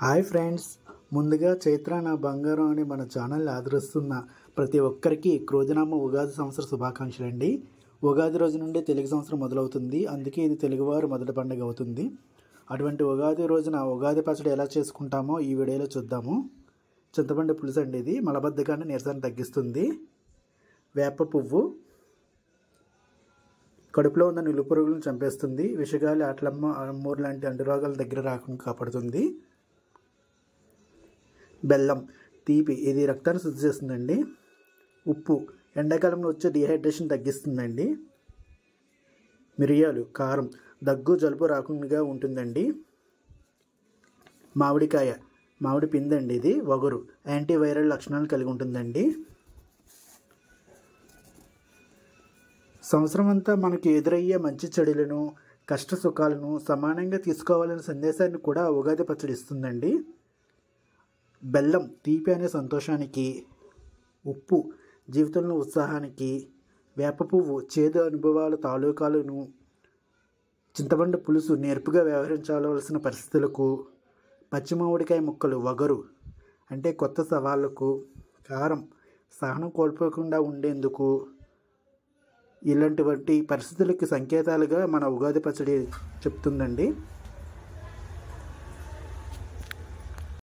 Hi friends, ముందుగా చైత్ర నా బంగారం అని మన ఛానల్ని ఆదరిస్తున్న ప్రతి ఒక్కరికి క్రోధినామ ఉగాది సంవత్సర శుభాకాంక్షలు అండి. ఉగాది రోజు నుండి తెలుగు సంవత్సరం మొదలవుతుంది. అందుకే ఇది తెలుగువారు మొదటి పండుగ అవుతుంది. అటువంటి ఉగాది రోజున ఉగాది పచ్చడి ఎలా చేసుకుంటామో ఈ వీడియోలో చూద్దాము. చింతపండు పులుసు అండి, ఇది మలబద్ధకాన్ని నీరసాన్ని తగ్గిస్తుంది. వేప పువ్వు కడుపులో ఉన్న నులు పురుగులను చంపేస్తుంది. విషగాలి, ఆటలమ్మ, అమ్మూరు లాంటి అంటురోగాల దగ్గర రాకుండా కాపాడుతుంది. బెల్లం తీపి, ఇది రక్తాన్ని శుద్ధి చేస్తుందండి. ఉప్పు ఎండాకాలంలో వచ్చే డిహైడ్రేషన్ తగ్గిస్తుందండి. మిరియాలు కారం, దగ్గు జలుబు రాకుండా ఉంటుందండి. మామిడికాయ మామిడి పిందండి, ఇది వగరు, యాంటీవైరల్ లక్షణాలు కలిగి ఉంటుందండి. సంవత్సరం అంతా మనకి ఎదురయ్యే మంచి చెడులను, కష్ట సుఖాలను సమానంగా తీసుకోవాలనే సందేశాన్ని కూడా ఉగాది పచ్చడి ఇస్తుందండి. బెల్లం తీపి అనే సంతోషానికి, ఉప్పు జీవితంలో ఉత్సాహానికి, వేప పువ్వు చేదు అనుభవాల తాలూకాలను, చింతపండు పులుసు నేర్పుగా వ్యవహరించవలసిన పరిస్థితులకు, పచ్చి మామిడికాయ ముక్కలు వగరు అంటే కొత్త సవాళ్లకు, కారం సహనం కోల్పోకుండా ఉండేందుకు, ఇలాంటి పరిస్థితులకి సంకేతాలుగా మన ఉగాది పచ్చడి చెప్తుందండి.